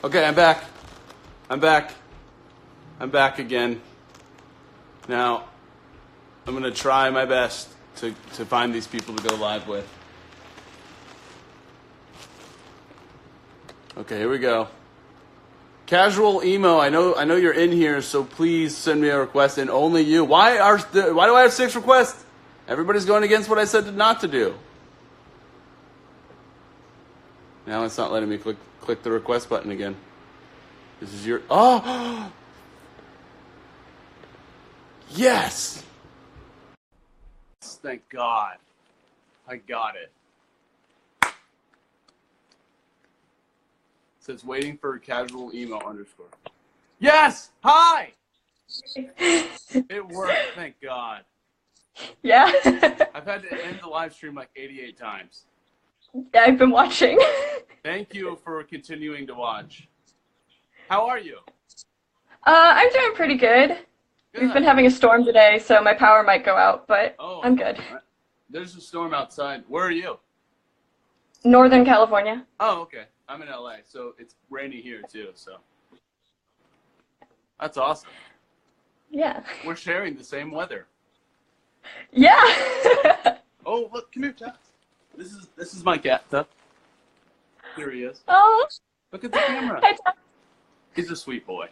Okay, I'm back. I'm back. I'm back again. Now, I'm going to try my best to find these people to go live with. Okay, here we go. Casual emo. I know you're in here, so please send me a request, and only you. Why do I have 6 requests? Everybody's going against what I said not to do. Now it's not letting me click the request button again. This is your... Oh! Yes! Thank God. I got it. It says waiting for casual email underscore. Yes! Hi! It worked, thank God. Yeah. I've had to end the live stream like 88 times. Yeah, I've been watching. Thank you for continuing to watch. How are you? I'm doing pretty good. We've been having a storm today, so my power might go out, but I'm good. There's a storm outside. Where are you? Northern California. Oh, okay. I'm in LA, so it's rainy here too, so. That's awesome. Yeah. We're sharing the same weather. Yeah. Oh, look, come here, Tuck. This is my cat, Tuck. Here he is. Oh. Look at the camera. Hi, Tom. He's a sweet boy.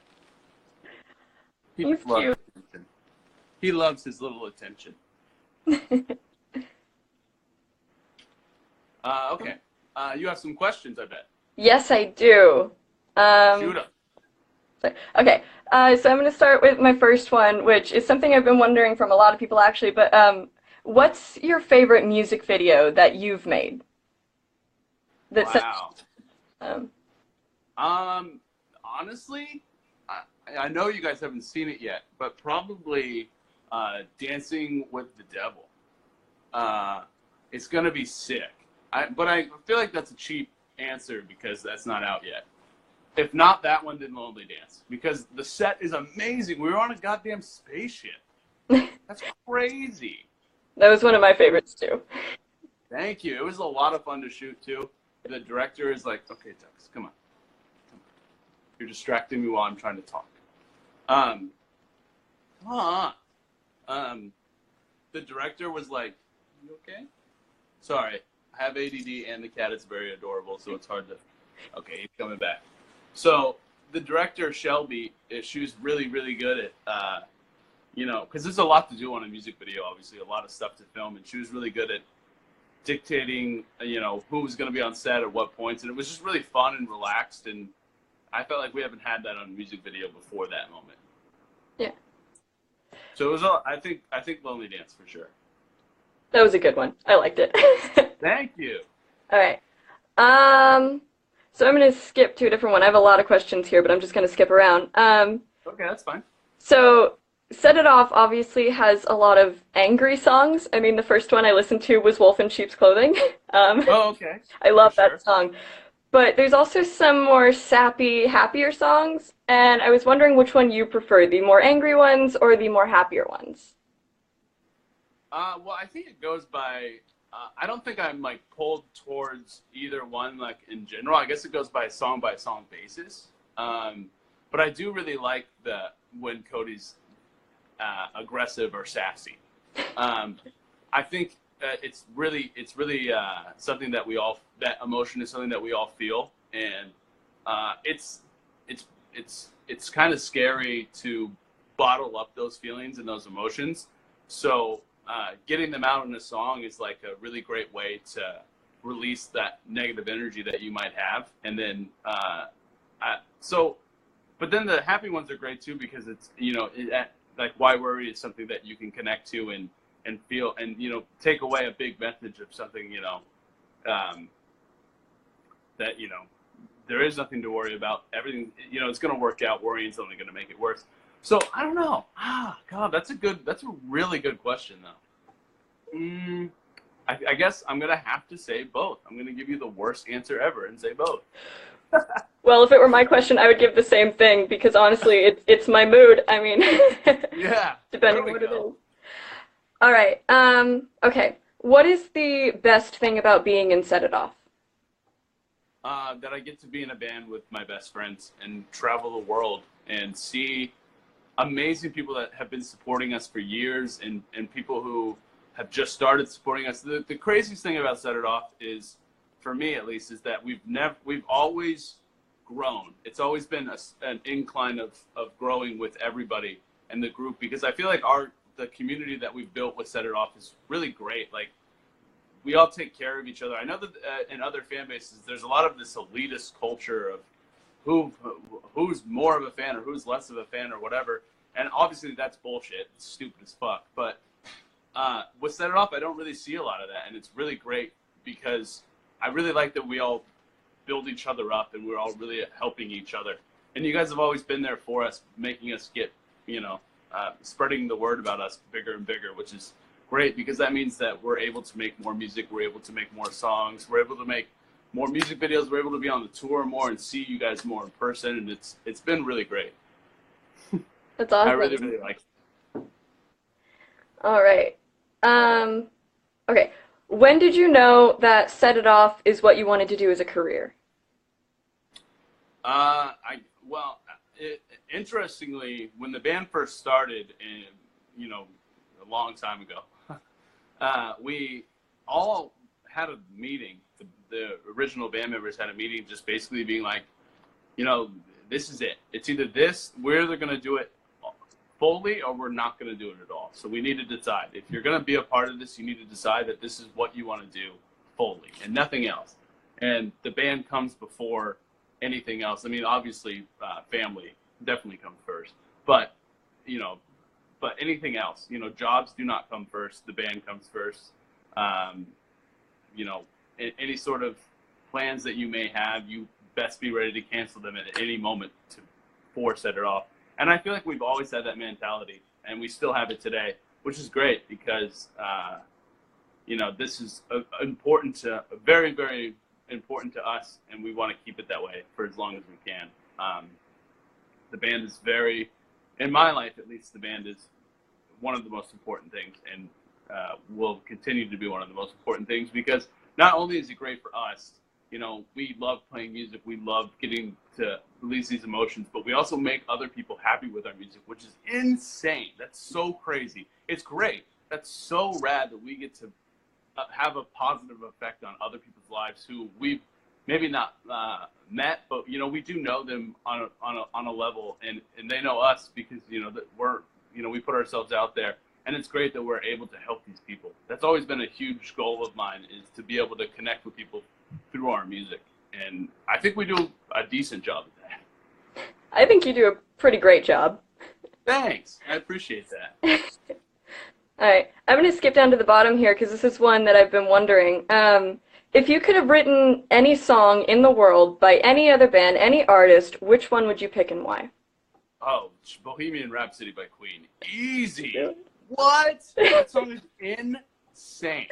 He's cute. Attention. He loves his little attention. Okay. You have some questions, I bet. Yes, I do. Shoot 'em. Okay. So I'm going to start with my first one, which is something I've been wondering from a lot of people, actually. But what's your favorite music video that you've made? Wow. Honestly, I know you guys haven't seen it yet, but probably Dancing with the Devil. It's going to be sick. But I feel like that's a cheap answer because that's not out yet. If not that one, then Lonely Dance. Because the set is amazing. We were on a goddamn spaceship. That's crazy. That was one of my favorites, too. Thank you. It was a lot of fun to shoot, too. The director is like, okay, Tux, come on. You're distracting me while I'm trying to talk. Come on. The director was like, you okay? Sorry. I have ADD and the cat is very adorable, so it's hard to... Okay, he's coming back. So the director, Shelby, she was really, really good at, because there's a lot to do on a music video, obviously, a lot of stuff to film, and she was really good at dictating, who was going to be on set at what points, and it was just really fun and relaxed, and I felt like we haven't had that on a music video before that moment. Yeah. So it was, I think Lonely Dance for sure. That was a good one. I liked it. Thank you. All right. So I'm going to skip to a different one. I have a lot of questions here, but I'm just going to skip around. Okay, that's fine. So Set It Off obviously has a lot of angry songs. I mean, the first one I listened to was Wolf in Sheep's Clothing. Oh, okay. I love that song. But there's also some more sappy, happier songs, and I was wondering which one you prefer, the more angry ones or the more happier ones? Well, I think it goes by, I don't think I'm, pulled towards either one, in general. I guess it goes by song basis. But I do really like when Cody's aggressive or sassy. I think it's really something that that emotion is something that we all feel, and it's kind of scary to bottle up those feelings and those emotions. So getting them out in a song is like a really great way to release that negative energy that you might have, and then but then the happy ones are great too, because it's like Why Worry is something that you can connect to and feel, and take away a big message of something that there is nothing to worry about. Everything it's going to work out. Worrying's only going to make it worse. So I don't know. God, that's a really good question though. I guess I'm gonna have to say both. I'm gonna give you the worst answer ever and say both. Well, if it were my question, I would give the same thing, because honestly, it's my mood. I mean, yeah, depending on what it is. All right. Okay. What is the best thing about being in Set It Off? that I get to be in a band with my best friends and travel the world and see amazing people that have been supporting us for years and people who have just started supporting us. The craziest thing about Set It Off is, for me at least, is that we've always grown. It's always been an incline of growing with everybody in the group, because I feel like the community that we've built with Set It Off is really great. Like, we all take care of each other. I know that in other fan bases, there's a lot of this elitist culture of who's more of a fan or who's less of a fan or whatever. And obviously that's bullshit. It's stupid as fuck. But with Set It Off, I don't really see a lot of that. And it's really great because I really like that we all build each other up and we're all really helping each other. And you guys have always been there for us, making us get, spreading the word about us bigger and bigger, which is great, because that means that we're able to make more music, we're able to make more songs, we're able to make more music videos, we're able to be on the tour more and see you guys more in person, and it's been really great. That's awesome. I really, really like it. All right. Okay. When did you know that Set It Off is what you wanted to do as a career? Interestingly, when the band first started, a long time ago, we all had a meeting. The original band members had a meeting, just basically being like, this is it. It's either this, we're either going to do it fully or we're not going to do it at all. So we need to decide. If you're going to be a part of this, you need to decide that this is what you want to do fully and nothing else. And the band comes before anything else. I mean, obviously, family definitely comes first. But anything else, jobs do not come first. The band comes first. Any sort of plans that you may have, you best be ready to cancel them at any moment to Set It Off. And I feel like we've always had that mentality, and we still have it today, which is great because, this is very, very important to us, and we want to keep it that way for as long as we can. The band is in my life at least, the band is one of the most important things, and will continue to be one of the most important things, because not only is it great for us, we love playing music, we love getting to release these emotions, but we also make other people happy with our music, which is insane. That's so crazy. It's great. That's so rad that we get to have a positive effect on other people's lives who we've maybe not met, but we do know them on a level, and they know us because that we put ourselves out there, and it's great that we're able to help these people. That's always been a huge goal of mine, is to be able to connect with people through our music, and I think we do a decent job at that. I think you do a pretty great job. Thanks. I appreciate that. All right, I'm going to skip down to the bottom here because this is one that I've been wondering. If you could have written any song in the world by any other band, any artist, which one would you pick and why? Oh, Bohemian Rhapsody by Queen. Easy. Really? What? That song is insane.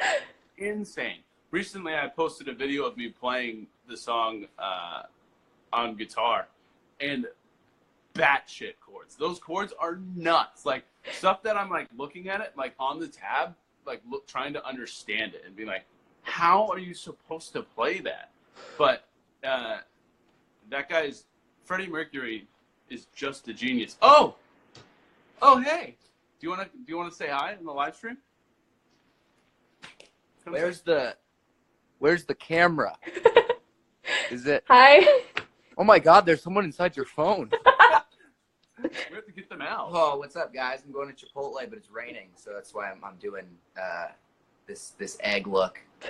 Insane. Recently, I posted a video of me playing the song on guitar, and batshit chords. Those chords are nuts. Like, stuff that I'm like looking at it, like on the tab, like trying to understand it and be like, how are you supposed to play that? But that guy's Freddie Mercury is just a genius. Oh, hey, do you want to say hi in the live stream? Where's the camera? Is it? Hi. Oh my God, there's someone inside your phone. We have to get them out. Oh, what's up, guys? I'm going to Chipotle, but it's raining, so that's why I'm doing this egg look. I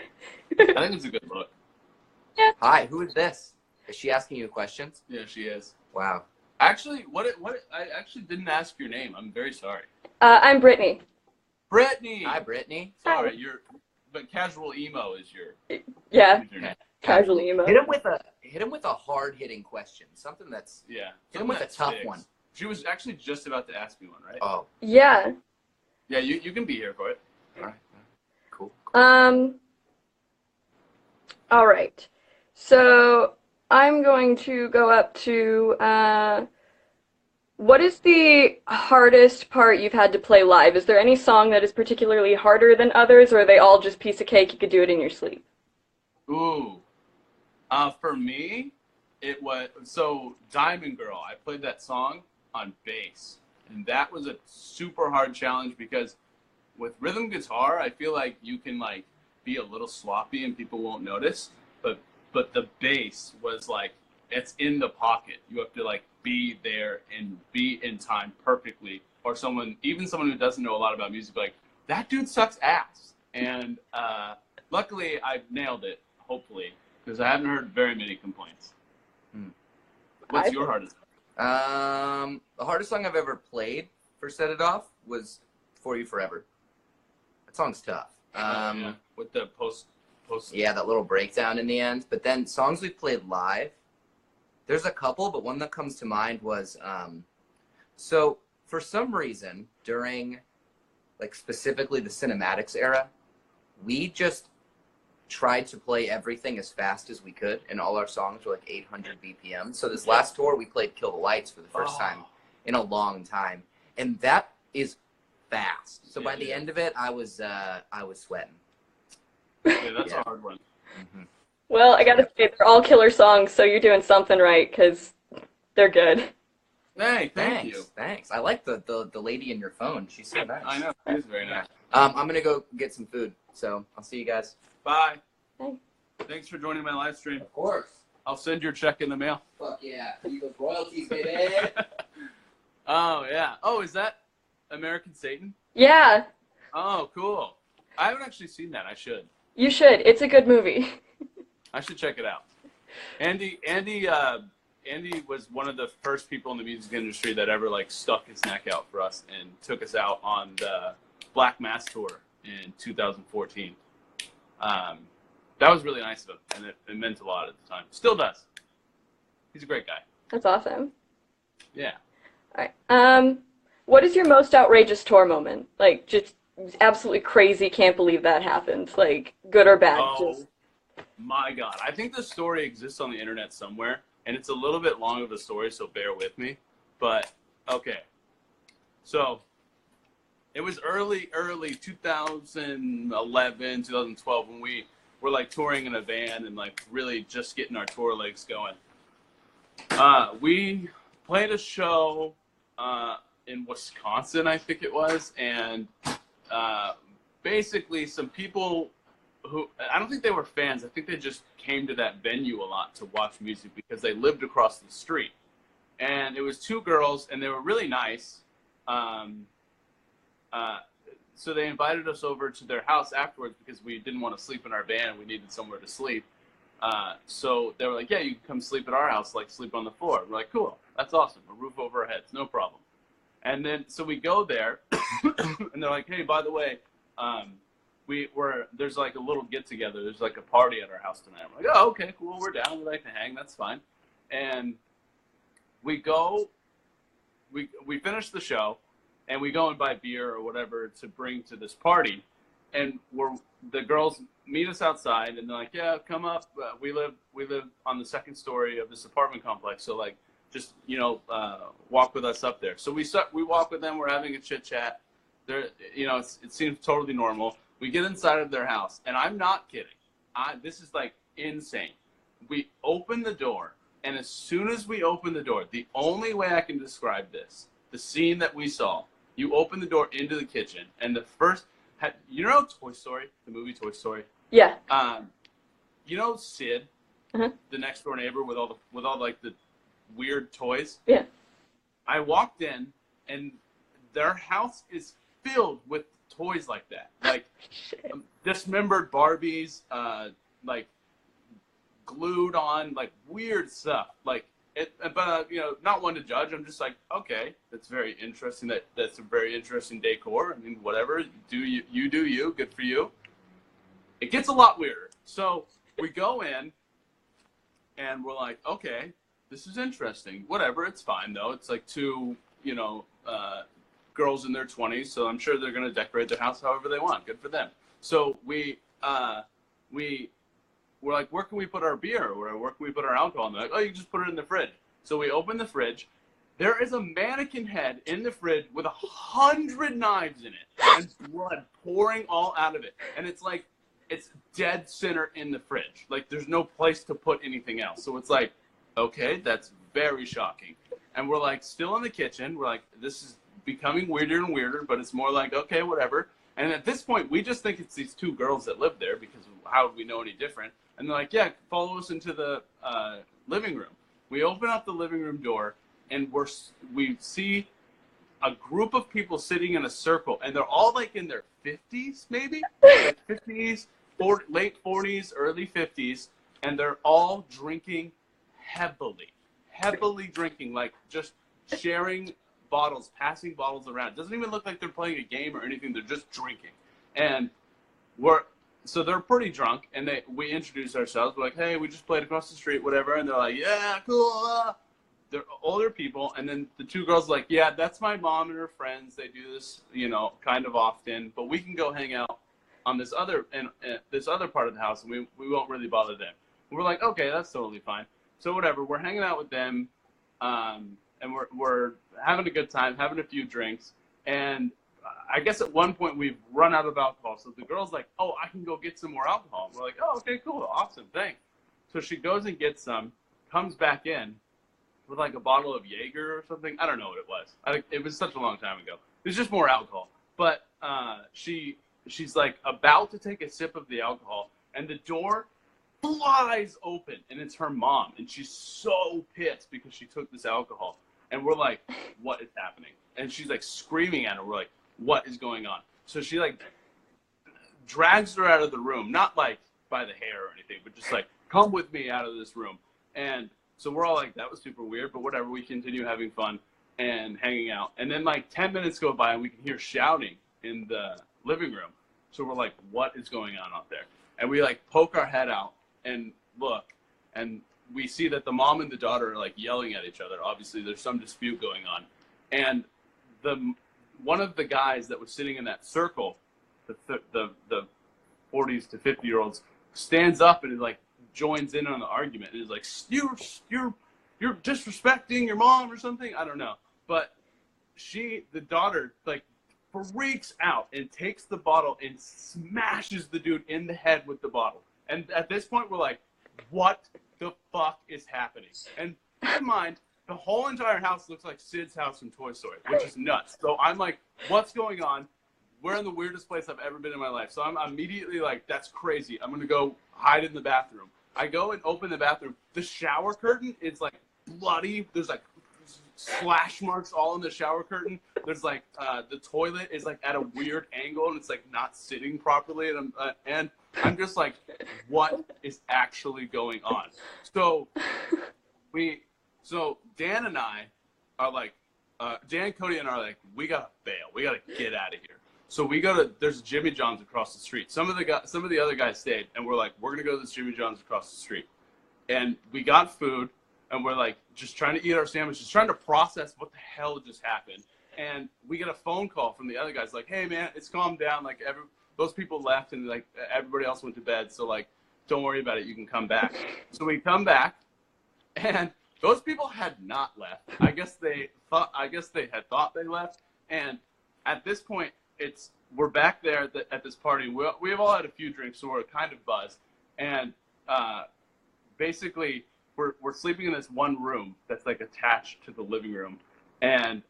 think it's a good look. Yeah. Hi, who is this? Is she asking you questions? Yeah, she is. Wow. Actually, I actually didn't ask your name. I'm very sorry. I'm Brittany. Brittany. Hi, Brittany. Sorry, but casual emo is your. Yeah. Is your name. Casual emo. Hit him with a hard-hitting question. Something that's Yeah. hit him with a tough sticks. one. She was actually just about to ask me one, right? Oh. Yeah. Yeah, you can be here for it. All right. Cool. All right. So I'm going to go up to, what is the hardest part you've had to play live? Is there any song that is particularly harder than others, or are they all just piece of cake, you could do it in your sleep? Ooh. For me, it was so Diamond Girl. I played that song on bass, and that was a super hard challenge because with rhythm guitar, I feel like you can like be a little sloppy and people won't notice, but the bass was like it's in the pocket. You have to like be there and be in time perfectly, or someone who doesn't know a lot about music, like that dude sucks ass. And luckily, I nailed it. Hopefully, because I haven't heard very many complaints. What's your hardest? The hardest song I've ever played for Set It Off was For You Forever. That song's tough. Yeah. With the post. Yeah, that little breakdown in the end. But then songs we've played live, there's a couple, but one that comes to mind was, so for some reason during like specifically the cinematics era, we just tried to play everything as fast as we could, and all our songs were like 800 BPM. So this last tour, we played Kill the Lights for the first time in a long time, and that is fast. So by the end of it, I was sweating. Yeah, that's a hard one. Mm-hmm. Well, I gotta say, they're all killer songs, so you're doing something right, because they're good. Hey, thank you. Thanks. I like the lady in your phone. She's so nice. I know. She's very nice. I'm going to go get some food, so I'll see you guys. Bye. Bye. Thanks for joining my live stream. Of course. I'll send your check in the mail. Fuck yeah. Eagles royalties, baby. Oh, yeah. Oh, is that American Satan? Yeah, Oh, cool. I haven't actually seen that. I should. you should. It's a good movie. I should check it out. Andy was one of the first people in the music industry that ever like stuck his neck out for us and took us out on the Black Mass tour in 2014. That was really nice of him, and it meant a lot at the time. Still does. He's a great guy. That's awesome. Yeah. All right. What is your most outrageous tour moment? Like, just absolutely crazy, can't believe that happened. Like, good or bad? Oh, Just... my God. I think the story exists on the internet somewhere, and it's a little bit long of a story, so bear with me. But, okay. So, it was early 2011, 2012 when we were, like, touring in a van and, like, really just getting our tour legs going. We played a show in Wisconsin, I think it was, and basically some people who, I don't think they were fans, I think they just came to that venue a lot to watch music because they lived across the street. And it was two girls, and they were really nice. So they invited us over to their house afterwards because we didn't want to sleep in our van. We needed somewhere to sleep. So they were like, yeah, you can come sleep at our house, like sleep on the floor. We're like, cool, that's awesome. A roof over our heads, no problem. And then, so we go there, and they're like, hey, by the way, there's like a little get together. There's like a party at our house tonight. I'm like, oh, okay, cool. We're down. We like to hang. That's fine. And we go, we finish the show, and we go and buy beer or whatever to bring to this party. And the girls meet us outside, and they're like, yeah, come up. We live on the second story of this apartment complex. So like, just, walk with us up there. So we walk with them. We're having a chit chat. It seems totally normal. We get inside of their house, and I'm not kidding. This is like insane. We open the door, and as soon as we open the door, the only way I can describe this, the scene that we saw, you open the door into the kitchen, and the first, Toy Story, the movie Toy Story? Yeah. Sid, Uh-huh. the next door neighbor with all like the weird toys? Yeah. I walked in, and their house is filled with toys like that, like dismembered Barbies, like glued on, like weird stuff. Like it, but not one to judge. I'm just like, okay, that's very interesting. That's a very interesting decor. I mean, whatever. You do you. Good for you. It gets a lot weirder. So we go in, and we're like, okay, this is interesting. Whatever, it's fine though. It's like two, girls in their 20s, so I'm sure they're going to decorate their house however they want. Good for them. So we're like, where can we put our beer? Or where can we put our alcohol? And they're like, oh, you can just put it in the fridge. So we open the fridge. There is a mannequin head in the fridge with 100 knives in it and blood pouring all out of it. And it's like it's dead center in the fridge. Like, there's no place to put anything else. So it's like, okay, that's very shocking. And we're like still in the kitchen. We're like, this is becoming weirder and weirder, but it's more like, okay, whatever. And at this point, we just think it's these two girls that live there, because how would we know any different? And they're like, yeah, follow us into the living room. We open up the living room door, and we see a group of people sitting in a circle, and they're all like in their 50s, maybe, like 50s, late 40s, early 50s, and they're all drinking heavily drinking, like just sharing bottles, passing bottles around. It doesn't even look like they're playing a game or anything. They're just drinking. And so they're pretty drunk, and we introduce ourselves. We're like, hey, we just played across the street, whatever. And they're like, yeah, cool. They're older people. And then the two girls are like, yeah, that's my mom and her friends. They do this, kind of often, but we can go hang out on this other part of the house, and we won't really bother them. And we're like, okay, that's totally fine. So whatever, we're hanging out with them, and we're having a good time, having a few drinks, and I guess at one point we've run out of alcohol. So the girl's like, oh, I can go get some more alcohol. And we're like, oh, okay, cool, awesome, thanks. So she goes and gets some, comes back in with like a bottle of Jaeger or something. I don't know what it was. It was such a long time ago. It was just more alcohol. But she's like about to take a sip of the alcohol, and the door flies open, and it's her mom, and she's so pissed because she took this alcohol. And we're like, what is happening? And she's like screaming at her. We're like, what is going on? So she like drags her out of the room, not like by the hair or anything, but just like, come with me out of this room. And so we're all like, that was super weird, but whatever. We continue having fun and hanging out. And then like 10 minutes go by, and we can hear shouting in the living room. So we're like, what is going on out there? And we like poke our head out and look, and we see that the mom and the daughter are like yelling at each other. Obviously there's some dispute going on. And one of the guys that was sitting in that circle, the 40s to 50-year-olds, stands up and like joins in on the argument and is like, you're disrespecting your mom or something. I don't know. But the daughter, like, freaks out and takes the bottle and smashes the dude in the head with the bottle. And at this point, we're like, what the fuck is happening? And keep in mind, the whole entire house looks like Sid's house from Toy Story, which is nuts. So I'm like, what's going on? We're in the weirdest place I've ever been in my life. So I'm immediately like, that's crazy. I'm going to go hide in the bathroom. I go and open the bathroom. The shower curtain is like bloody. There's like splash marks all in the shower curtain. There's like the toilet is like at a weird angle, and it's like not sitting properly. And I'm just like, what is actually going on? So Dan and I are like, Dan, Cody, and I are like, we gotta bail. We gotta get out of here. So we go to, there's Jimmy John's across the street. Some of the other guys stayed, and we're like, we're gonna go to this Jimmy John's across the street. And we got food, and we're like just trying to eat our sandwiches, trying to process what the hell just happened. And we get a phone call from the other guys like, hey man, it's calmed down. Like those people left, and like everybody else went to bed. So like, don't worry about it. You can come back. So we come back, and those people had not left. I guess they had thought they left. And at this point, we're back there at this party. We have all had a few drinks, so we're kind of buzzed. And basically, we're sleeping in this one room that's like attached to the living room. And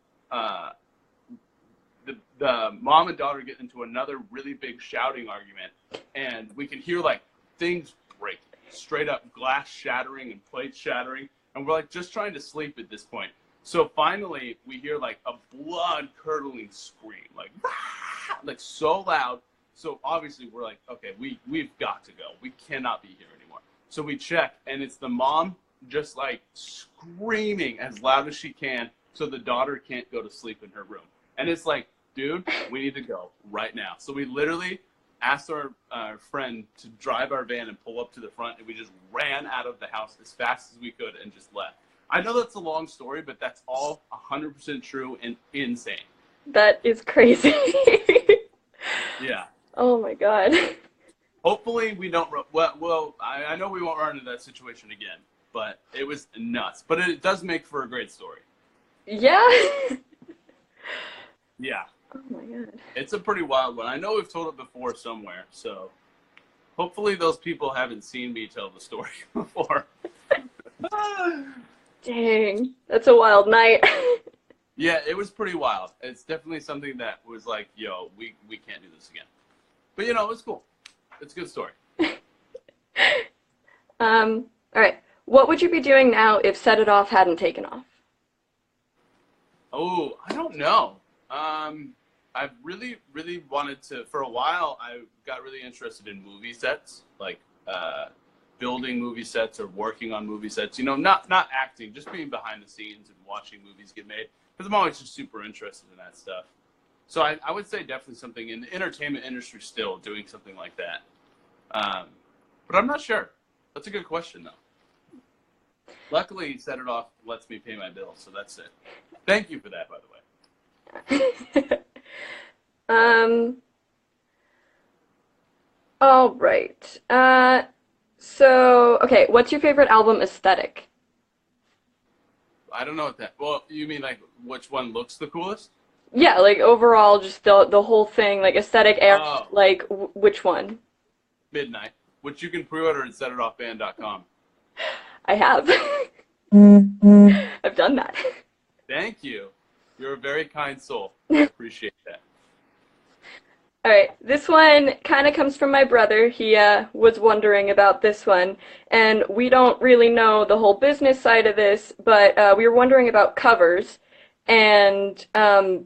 the mom and daughter get into another really big shouting argument, and we can hear like things breaking, straight up glass shattering and plates shattering, and we're like just trying to sleep at this point. So finally we hear like a blood curdling scream, like so loud. So obviously we're like, okay, we've got to go. We cannot be here anymore. So we check, and it's the mom just like screaming as loud as she can, so the daughter can't go to sleep in her room. And it's like, dude, we need to go right now. So we literally asked our friend to drive our van and pull up to the front, and we just ran out of the house as fast as we could and just left. I know that's a long story, but that's all 100% true and insane. That is crazy. Yeah. Oh my God. Hopefully we don't, well, I know we won't run into that situation again, but it was nuts. But it does make for a great story. Yeah. Yeah. Oh my God. It's a pretty wild one. I know we've told it before somewhere, so hopefully those people haven't seen me tell the story before. Dang, that's a wild night. Yeah, it was pretty wild. It's definitely something that was like, yo, we can't do this again. But it was cool. It's a good story. All right. What would you be doing now if Set It Off hadn't taken off? Oh, I don't know. I've really, really wanted to. For a while, I got really interested in movie sets, like building movie sets or working on movie sets. Not acting, just being behind the scenes and watching movies get made. Because I'm always just super interested in that stuff. So I would say definitely something in the entertainment industry still, doing something like that. But I'm not sure. That's a good question, though. Luckily, Set It Off lets me pay my bills, so that's it. Thank you for that, by the way. All right. Okay, what's your favorite album aesthetic? I don't know what that. Well, you mean like which one looks the coolest? Yeah, like overall, just the whole thing, like aesthetic, Oh. like which one? Midnight, which you can pre-order at setitoffband.com. I have. I've done that. Thank you. You're a very kind soul. I appreciate that. All right, this one kind of comes from my brother. He was wondering about this one, and we don't really know the whole business side of this, but we were wondering about covers, and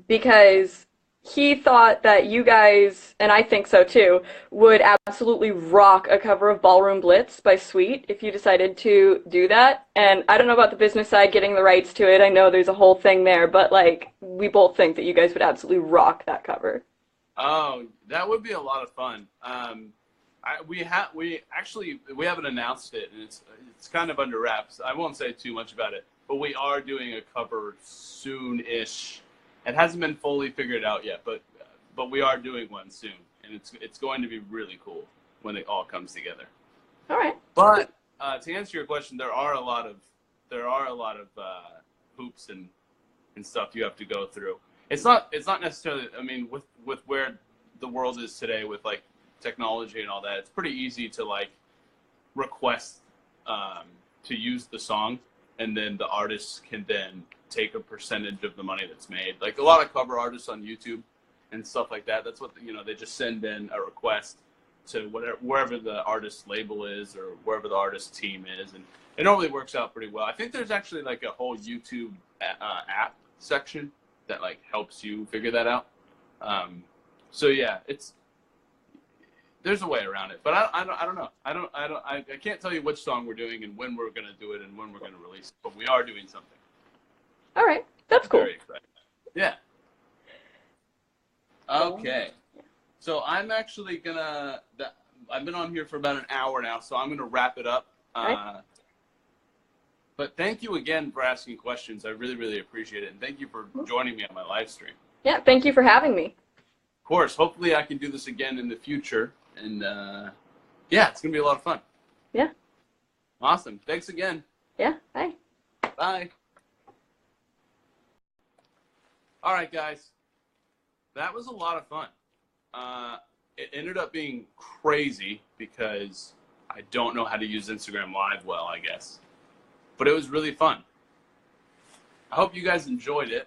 because he thought that you guys, and I think so too, would absolutely rock a cover of Ballroom Blitz by Sweet if you decided to do that. And I don't know about the business side, getting the rights to it. I know there's a whole thing there, but like we both think that you guys would absolutely rock that cover. Oh, that would be a lot of fun. We haven't announced it, and it's kind of under wraps. I won't say too much about it, but we are doing a cover soon-ish. It hasn't been fully figured out yet, but we are doing one soon, and it's going to be really cool when it all comes together. All right. But to answer your question, there are a lot of hoops and stuff you have to go through. It's not necessarily. I mean, with where the world is today, with like technology and all that, it's pretty easy to like request to use the song, and then the artists can then take a percentage of the money that's made. Like a lot of cover artists on YouTube and stuff like that. That's what they just send in a request to wherever the artist label is or wherever the artist team is, and it normally works out pretty well. I think there's actually like a whole YouTube app section that like helps you figure that out. So yeah, there's a way around it, but I don't know. I can't tell you which song we're doing and when we're gonna do it and when we're gonna release it, but we are doing something. All right, that's cool. Very excited. Yeah. Okay. So I'm actually gonna. I've been on here for about an hour now, so I'm gonna wrap it up. Right. But thank you again for asking questions. I really, really appreciate it. And thank you for joining me on my live stream. Yeah, thank you for having me. Of course. Hopefully I can do this again in the future. And yeah, it's going to be a lot of fun. Yeah. Awesome. Thanks again. Yeah, bye. Bye. All right, guys. That was a lot of fun. It ended up being crazy because I don't know how to use Instagram Live well, I guess. But it was really fun. I hope you guys enjoyed it.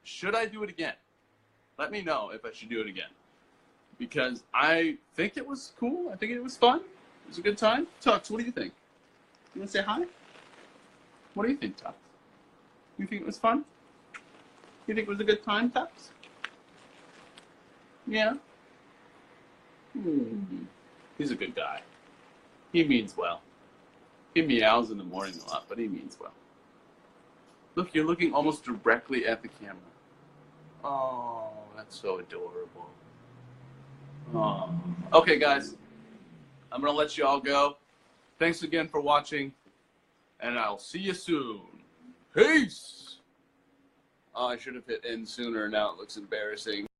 Should I do it again? Let me know if I should do it again. Because I think it was cool. I think it was fun. It was a good time. Tux, what do you think? You want to say hi? What do you think, Tux? You think it was fun? You think it was a good time, Tux? Yeah? He's a good guy. He means well. He meows in the morning a lot, but he means well. Look, you're looking almost directly at the camera. Oh, that's so adorable. Oh. Okay, guys. I'm going to let you all go. Thanks again for watching, and I'll see you soon. Peace! Oh, I should have hit end sooner. Now it looks embarrassing.